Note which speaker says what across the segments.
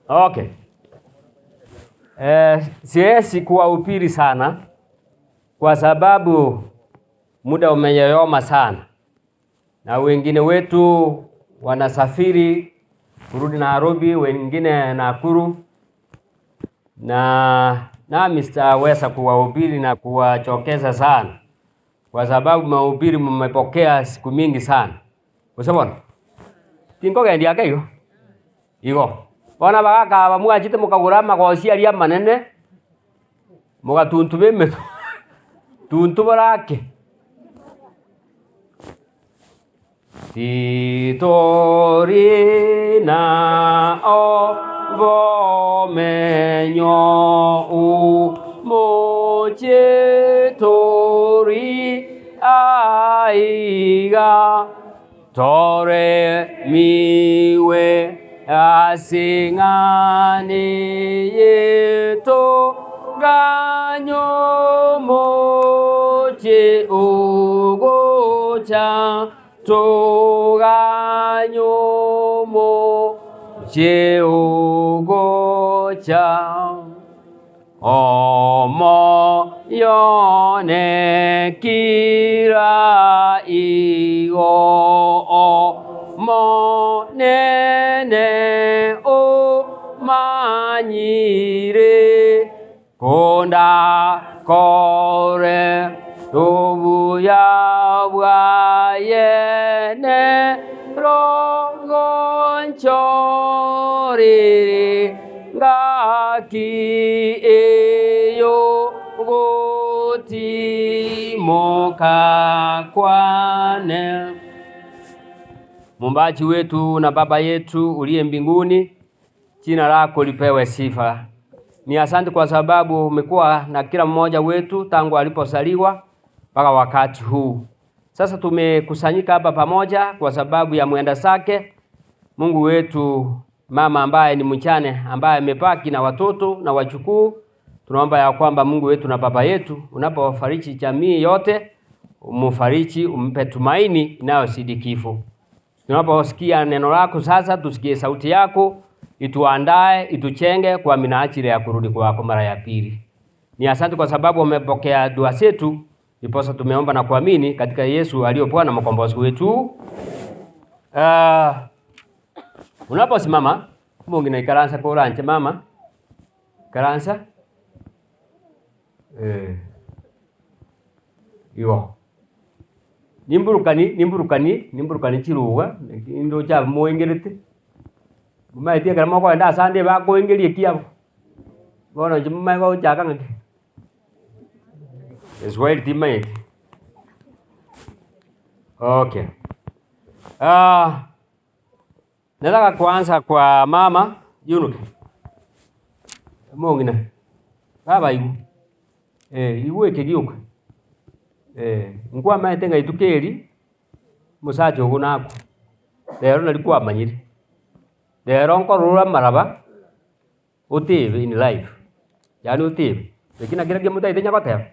Speaker 1: Okay. Siwezi kuwahubiri sana kwa sababu muda umeyoyoma sana, na wengine wetu wanasafiri kurudi Nairobi, wengine Nakuru, na nami sitaweza kuwahubiri na kuwachokeza sana kwa sababu mahubiri mmepokea siku mingi sana. Usabona? Tingoge ndiake hiyo. Igo. Bona bagaka bamwachite mukagura magoci aria manene. Mugatuntu beme. Tuntu barake. Titori na o vomenyo u mochetori aiga tore miwe asingani yeto ganyo moche ugocha toganyo moche ugocha omo yone kira igo omo nene o manyire konda kore tubuya bwayene rogonchori ngaki eyo goti moka kwane. Muumbaji wetu na Baba yetu uliye mbinguni, jina lako lipewe sifa. Ni asante kwa sababu umekuwa na kila mmoja wetu tangu alipozaliwa mpaka wakati huu. Sasa tumekusanyika hapa pamoja kwa sababu ya mwenda zake Mungu wetu, mama ambaye ni mchane, ambaye amepaki na watoto na wachukuu. Tunaomba ya kwamba Mungu wetu na Baba yetu, unapofariji jamii yote, umfariji, umpe tumaini inayozidi kifo. Tunaposikia neno lako sasa, tusikie sauti yako, ituandae, ituchenge kwa minajili ya kurudi kwako mara ya pili. Ni asante kwa sababu umepokea dua zetu, ndiposa tumeomba na kuamini katika Yesu aliye Bwana na mkombozi wetu. Unaposimama, Mungu na ikaransa kwa nje mama. Karansa? Yo. Nimburukani chiruga ndo cha moengerete. Mumaitie karama kwa nda sande ba ko engerie kiabo. Bona jumma ko chaka ngati. Israel timait. Okay. Nataka kuanza kwa mama Yunuki. Mongina. Baba igu. Iwe kegiuka. Ngwa maitenga itukeri musacho gunako. Lero nalikuwa manyiri. Lero nkorura maraba utibe in life. Yani utibe. Lakini kila kitu mtaitenya kotea.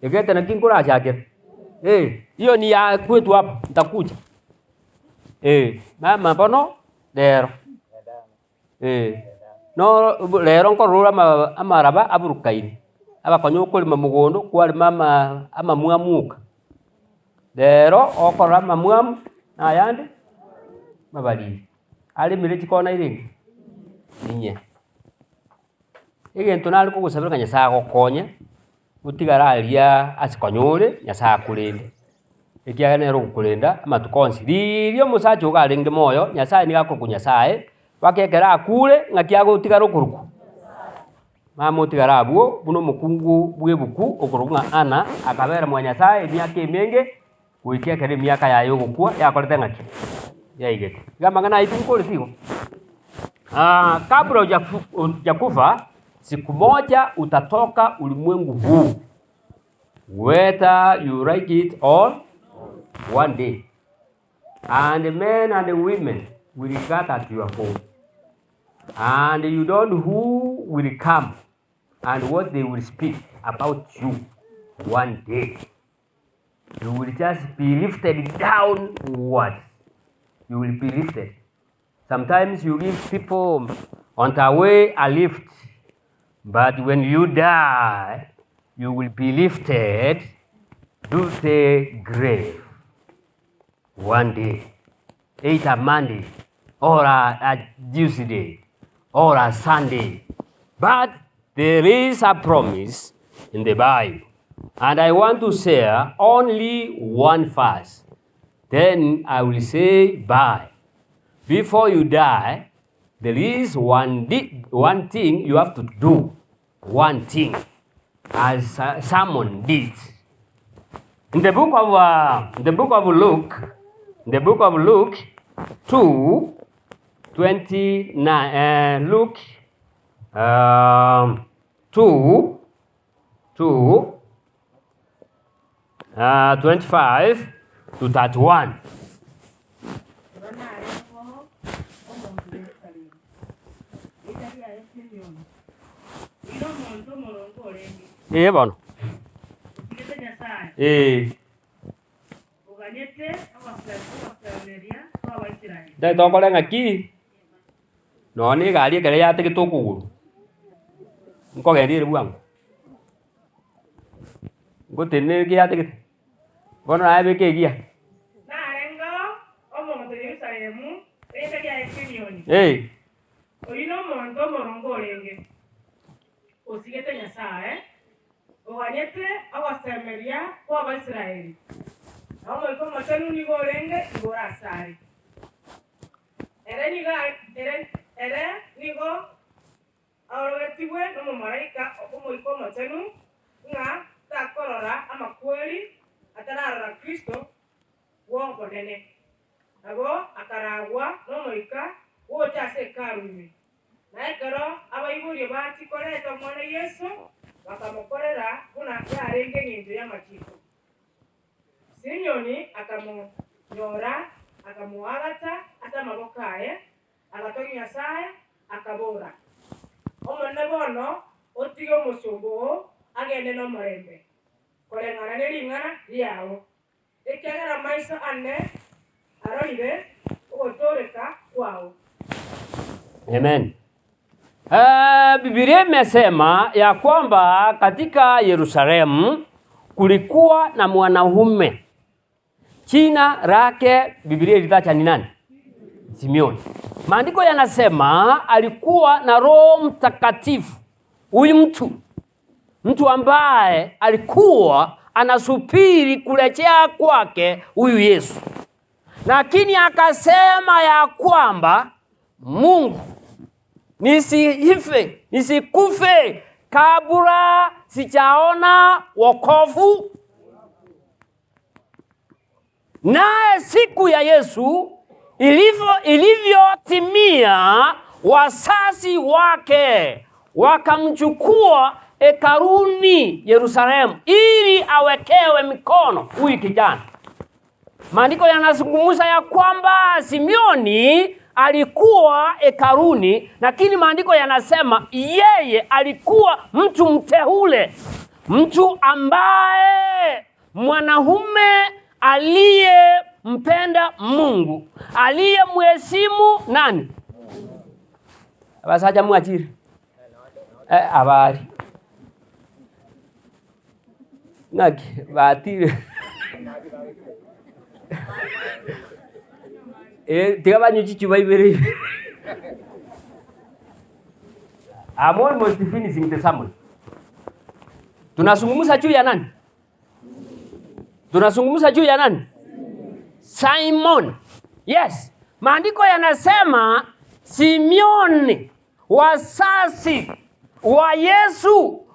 Speaker 1: Yegete na kinkura chake. Hiyo ni ya kwetu hapa nitakuja. Mama bono lero. No lero nkorura amaraba aburukaini. Abakonyo kulima mugondo kwali mama ama muamuka. Lero okora mamuamu ayande mabali. Ali mireti kona iringi. Ninye. Egento nali kugusabira Nyasaye gokonye. Utigara alia asikonyore Nyasaye akulinde. Ekiagane ro kulinda ama tukonsirio musacho galenge moyo Nyasaye ni gako kunyasaye bakekera akule ngakiago utigara kuruku. Mama utigara abuo buno mukungu bwebuku okurunga ana akabera mwa Nyasaye myaka emenge kuikia kare myaka yayo gukua yakorete ngaki yaigete gamba ngana itinkole sio. Kabla hujakufa siku moja utatoka ulimwengu huu, whether you like it or one day, and the men and the women will gather at your home, and you don't know who will come and what they will speak about you. One day you will just be lifted downwards. You will be lifted. Sometimes you give people on the way a lift, but when you die, you will be lifted to the grave one day, either Monday or a Tuesday or a Sunday. But there is a promise in the Bible, and I want to share only one verse. Then I will say bye. Before you die, there is one thing you have to do. One thing, as someone did. In the book of Luke 2:29, Luke 2:25 to 31. Bono. Đây to có đang ngaki. Nó ní gà đi cái ya tới cái tô củ. Có cái đi được không? Có tiền cái ya tới cái. Con ai biết cái kia?
Speaker 2: Usigete Nyasaye owanyete awasemeria kwa Abaisiraeli amo iko matanu ni gorenge igora asari ere nigo awetiwe no malaika omo iko matanu nga takorora amakweli atarara Kristo wongo nene abo akaragwa no malaika wo chase karumi naikaro abaiburi batikoreta mwana Yesu bakamukorera kuna yarenge nyindu y'amachiko Simeoni akamunyora akamuagata ata mabokaye agatonya Nyasaye akabora omone bono otigo musumbo agende no murembe korengana nelingana yawo ekagara maisa ane aroire otoreka kwao.
Speaker 1: Amen. Biblia imesema ya kwamba katika Yerusalemu kulikuwa na mwanaume. Jina lake Biblia ilitaja ni nani? Simeoni. Maandiko yanasema alikuwa na Roho Mtakatifu. Huyu mtu ambaye alikuwa anasubiri kurejea kwake huyu Yesu. Lakini akasema ya kwamba Mungu, nisikufe kabla sijaona wokovu. Naye siku ya Yesu ilivyotimia, wazazi wake wakamchukua hekaluni Yerusalemu ili awekewe mikono huyu kijana. Maandiko yanazungumza ya kwamba Simeoni alikuwa hekaluni, lakini maandiko yanasema yeye alikuwa mtu mteule, mtu ambaye mwanaume aliyempenda Mungu, aliyemheshimu nani? Abasaja mwachiri abari naki batire tigabanye chichuba ibere. I'm almost finishing the sermon. Tunazungumza juu ya nani? Tunazungumza juu ya nani? Simon. Yes. Maandiko yanasema Simeoni, wazazi wa Yesu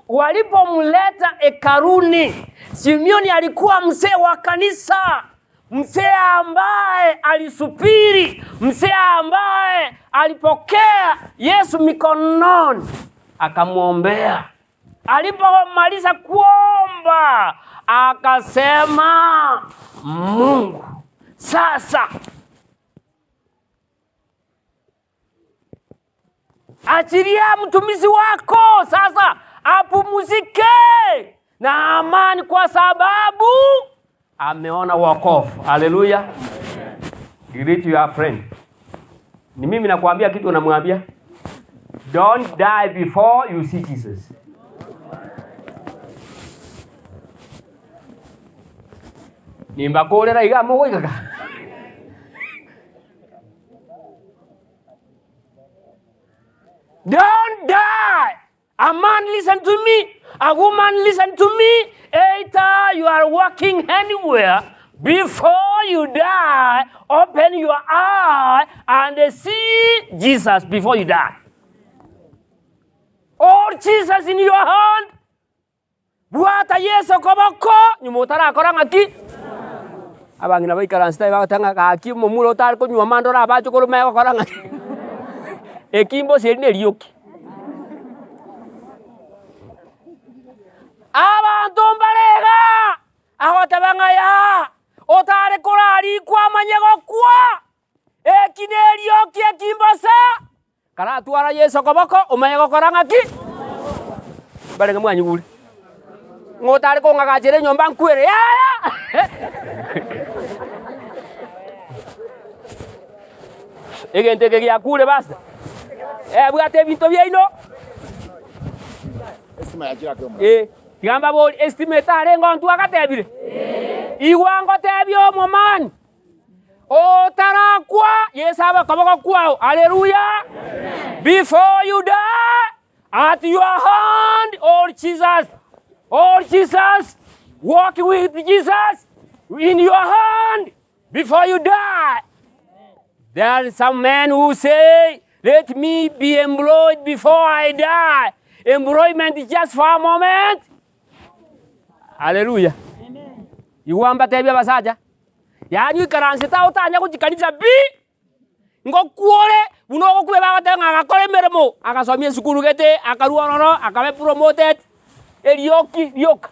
Speaker 1: walipomleta hekaluni. Simeoni alikuwa mzee wa kanisa, mzee ambaye alisubiri, mzee ambaye alipokea Yesu mikononi akamwombea. Alipomaliza kuomba akasema, Mungu, sasa achilia mtumishi wako sasa apumzike na amani, kwa sababu ameona wokovu. Haleluya. Greet your friend. Ni mimi nakwambia kitu unamwambia? Don't die before you see Jesus. Nimba kolera iga mo kaka. Don't die. A man listen to me. A woman listen to me. Either you are walking anywhere, before you die, open your eye and see Jesus before you die. Or Jesus in your hand. Buata Yesu koboko. Nyumotara koranga ki. Abangina baikara nstai bakatanga kaki momulo tariko nyuma mandora abacho kolomeko koranga. Ekimbo serine rioki. Abantu mbalega ahotabangaya otare korari kwa manyego kwa ekinerio kia kimbosa kana twara Yesu koboko umanyego koranga ki balega mwanyuguri ngotare ko ngagajere nyomba nkwere ya egente gegia kule basta bwate binto byaino
Speaker 3: Estima ya kira koma.
Speaker 1: Tigamba boli estimate arengo ntu akatebire. Igwango tebyo momani. O tarakwa yesaba kabako kwao. Hallelujah. Before you die at your hand or Jesus walk with Jesus in your hand before you die. There are some men who say, let me be employed before I die. Employment is just for a moment. Hallelujah. Amen. Iwamba tebya basaja. Yani karanse ta otanya kujikanisa bi. Ngo kuore bunoko kwe bagatanga akakole meremo akasomye sukuru gete akaruwa nono akabe promoted. Yoka.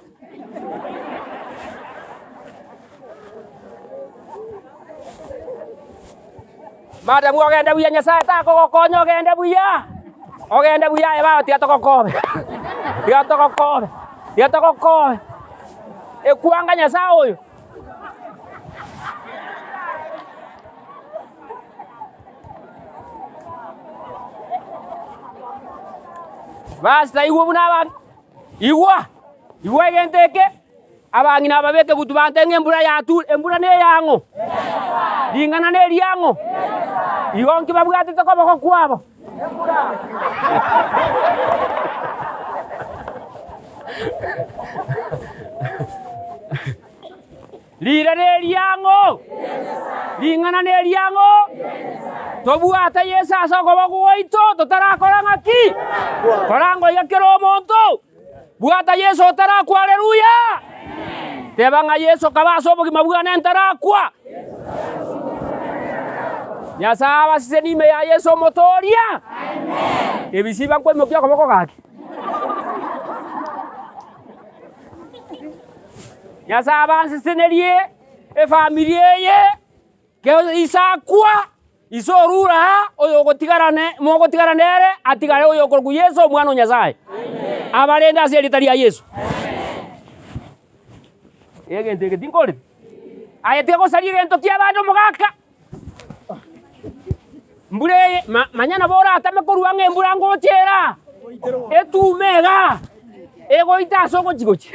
Speaker 1: Madam ogenda buya nyasaye ta ko konyo ogenda buya. Ogenda buya eba tiatokokobe. Tiatokokobe. Ekuanga nyasaye oyo. Basta iwo bunaban. Iwo genteke abangina babeke kutubantenge embura yatu embura ne yango. Dingana ne liango. Igonki babugate tokoboko kwabo. Lira ne liango. Dingana ne liango. Tobuata Yesu asoko boito totarakora ngaki. Korango yakero monto. Buata Yesu tarakwa haleluya. Tebanga Yesu kabaso bokimabuga nentarakwa. Nyasaba sisenime ya Yesu motoria. Amen. Ebisiba kwa mokia koboko gaki. Nyasaba sisenerie efamilie ye ke isakwa isorura oyo gotigarane mo gotigaranere atigare oyo korku Yesu mwana Nyasaye. Amen. Abarenda seritaria Yesu. Amen. Egente getingore. Ayete ko sarire ntokia bado mogaka. Mbure manyana bora atame koruange mburango chera. Etumega. Ego ita soko chigochi.